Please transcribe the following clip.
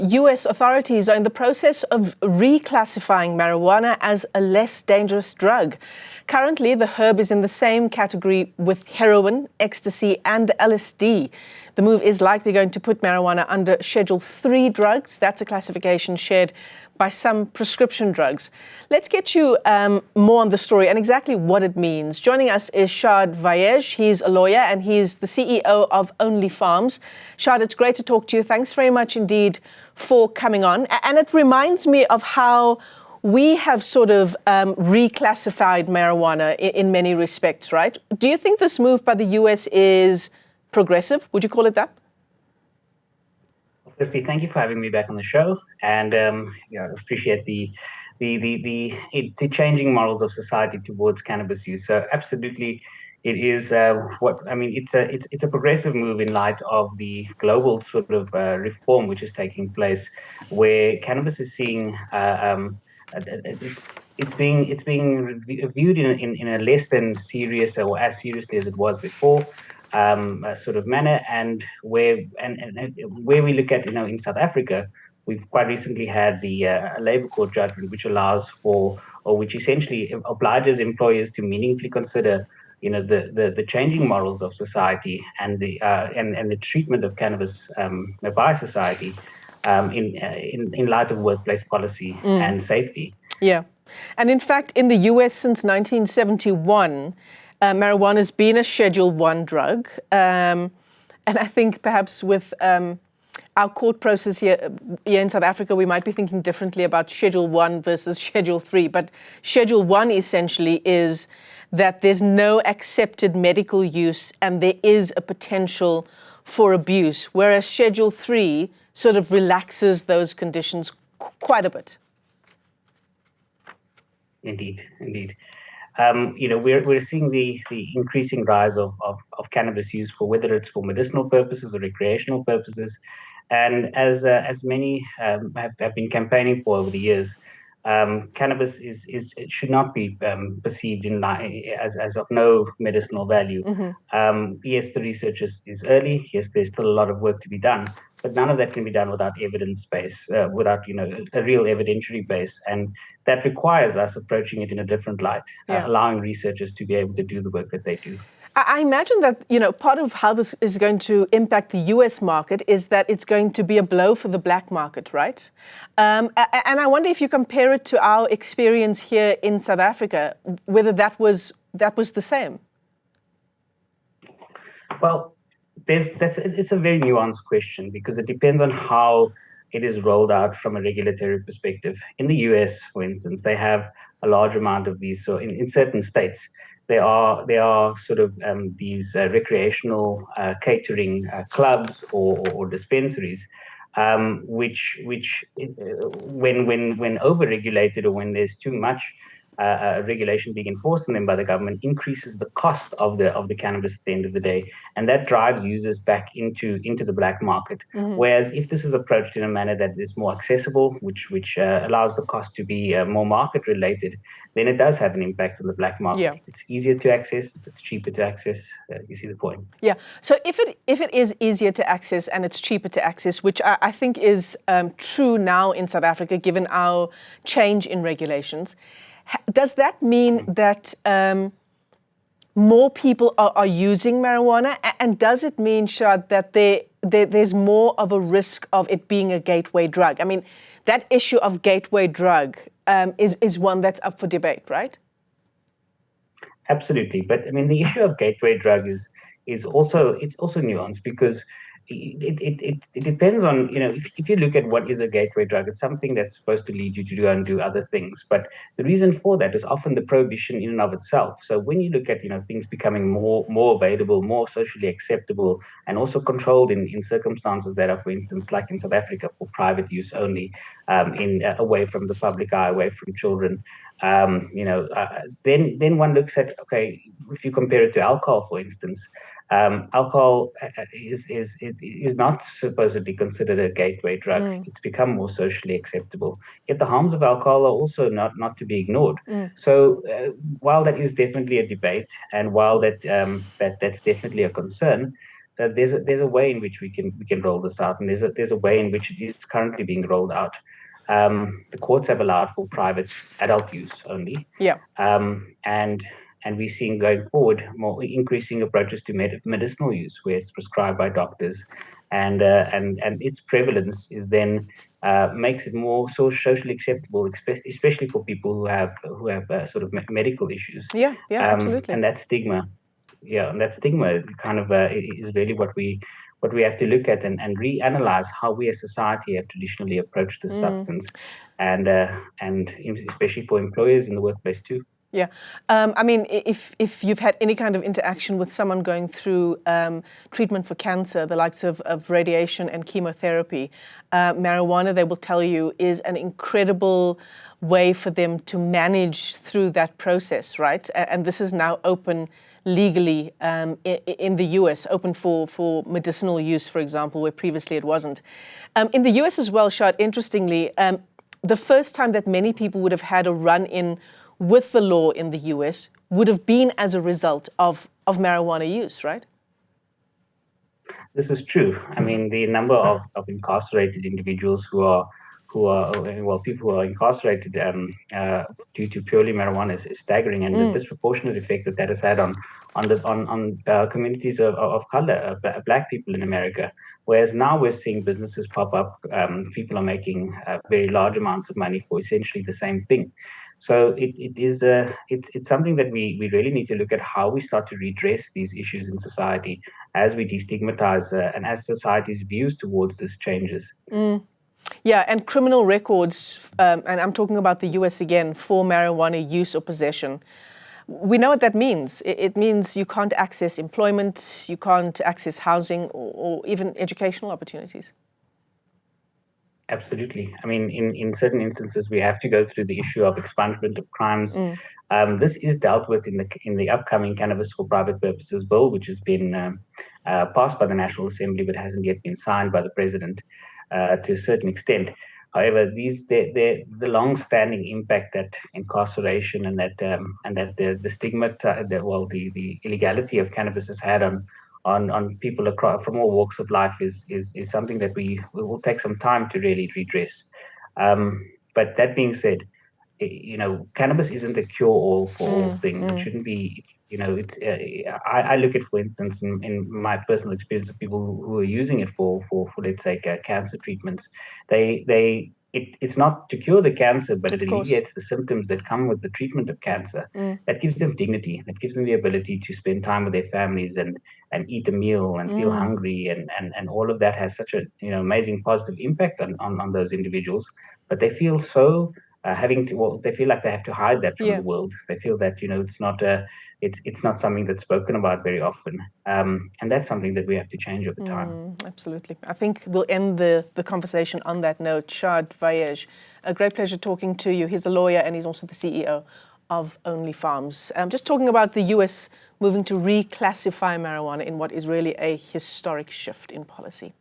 US authorities are in the process of reclassifying marijuana as a less dangerous drug. Currently, the herb is in the same category with heroin, ecstasy, and LSD. The move is likely going to put marijuana under Schedule 3 drugs. That's a classification shared by some prescription drugs. Let's get you more on the story and exactly what it means. Joining us is Shad Vayesh. He's a lawyer and he's the CEO of Only Farms. Shad, it's great to talk to you. Thanks very much indeed for coming on. And it reminds me of how we have sort of reclassified marijuana in many respects, right? Do you think this move by the US is progressive? Would you call it that? Firstly, thank you for having me back on the show, and appreciate the changing morals of society towards cannabis use. So, absolutely, it is it's a progressive move in light of the global sort of reform which is taking place, where cannabis is seeing it's being viewed in a less than serious or as seriously as it was before. Sort of manner, and where we look at, in South Africa, we've quite recently had the Labour Court judgment, which allows for, or which essentially obliges employers to meaningfully consider, the changing morals of society and the treatment of cannabis by society in light of workplace policy and safety. Yeah, and in fact, in the US since 1971. Marijuana has been a Schedule 1 drug. And I think perhaps with our court process here in South Africa, we might be thinking differently about Schedule 1 versus Schedule 3. But Schedule 1 essentially is that there's no accepted medical use and there is a potential for abuse, whereas Schedule 3 sort of relaxes those conditions quite a bit. Indeed. We're seeing the increasing rise of cannabis use for whether it's for medicinal purposes or recreational purposes, and as many have been campaigning for over the years, cannabis it should not be perceived as of no medicinal value. Mm-hmm. Yes, the research is early. Yes, there's still a lot of work to be done. But none of that can be done without evidence base, without a real evidentiary base, and that requires us approaching it in a different light, allowing researchers to be able to do the work that they do. I imagine that part of how this is going to impact the US market is that it's going to be a blow for the black market, right? And I wonder if you compare it to our experience here in South Africa, whether that was the same. Well, it's a very nuanced question because it depends on how it is rolled out from a regulatory perspective. In the US, for instance, they have a large amount of these. So in certain states, there are sort of these recreational catering clubs or dispensaries, which when over-regulated or when there's too much regulation being enforced on them by the government, increases the cost of the cannabis at the end of the day, and that drives users back into the black market. Mm-hmm. Whereas if this is approached in a manner that is more accessible, which allows the cost to be more market related, then it does have an impact on the black market. Yeah. If it's easier to access, if it's cheaper to access, you see the point. Yeah. So if it is easier to access and it's cheaper to access, which I think is true now in South Africa, given our change in regulations. Does that mean that more people are using marijuana? And does it mean, Shad, that there's more of a risk of it being a gateway drug? I mean, that issue of gateway drug is one that's up for debate, right? Absolutely. But I mean, the issue of gateway drug is also nuanced because it depends on, if you look at what is a gateway drug, it's something that's supposed to lead you to go and do other things. But the reason for that is often the prohibition in and of itself. So when you look at, things becoming more available, more socially acceptable, and also controlled in circumstances that are, for instance, like in South Africa, for private use only, away from the public eye, away from children, then one looks at, okay, if you compare it to alcohol, for instance, alcohol is not supposedly considered a gateway drug. It's become more socially acceptable. Yet the harms of alcohol are also not to be ignored. So while that is definitely a debate, and while that's definitely a concern, there's a way in which we can roll this out, and there's a way in which it is currently being rolled out. The courts have allowed for private adult use only, Yeah. And we're seeing going forward more increasing approaches to medicinal use, where it's prescribed by doctors, and its prevalence is then makes it more socially acceptable, especially for people who have sort of medical issues. Yeah, absolutely. And that stigma, and that stigma kind of is really what we have to look at, and reanalyze how we as society have traditionally approached this substance, and especially for employers in the workplace too. Yeah, I mean, if you've had any kind of interaction with someone going through treatment for cancer, the likes of radiation and chemotherapy, marijuana, they will tell you, is an incredible way for them to manage through that process, right? And this is now open legally in the US, open for medicinal use, for example, where previously it wasn't. In the US as well, Shad, interestingly, the first time that many people would have had a run-in with the law in the US would have been as a result of marijuana use, right? This is true. I mean, the number of incarcerated individuals who are people who are incarcerated due to purely marijuana is staggering, and the disproportionate effect that has had on communities of color, Black people in America. Whereas now we're seeing businesses pop up, people are making very large amounts of money for essentially the same thing. So it's something that we really need to look at, how we start to redress these issues in society as we destigmatize and as society's views towards this changes. Yeah, and criminal records, and I'm talking about the US again, for marijuana use or possession. We know what that means. It means you can't access employment, you can't access housing or even educational opportunities. Absolutely. I mean, in certain instances, we have to go through the issue of expungement of crimes. This is dealt with in the upcoming Cannabis for Private Purposes bill, which has been passed by the National Assembly but hasn't yet been signed by the President to a certain extent. However, the long-standing impact that incarceration and that the stigma, the illegality of cannabis has had on people across from all walks of life is something that we will take some time to really redress. But that being said, cannabis isn't a cure-all for all things. It shouldn't be. It's. I look at, for instance, in my personal experience of people who are using it for let's say cancer treatments. It's not to cure the cancer, but it alleviates the symptoms that come with the treatment of cancer. That gives them dignity. That gives them the ability to spend time with their families and eat a meal and feel hungry, and all of that has such a amazing positive impact on those individuals. But they feel so. They feel like they have to hide that from the world. They feel that it's not something that's spoken about very often, and that's something that we have to change over time. Absolutely. I think we'll end the conversation on that note. Shad Vayesh, a great pleasure talking to you. He's a lawyer and he's also the CEO of Only Farms. Just talking about the US moving to reclassify marijuana in what is really a historic shift in policy.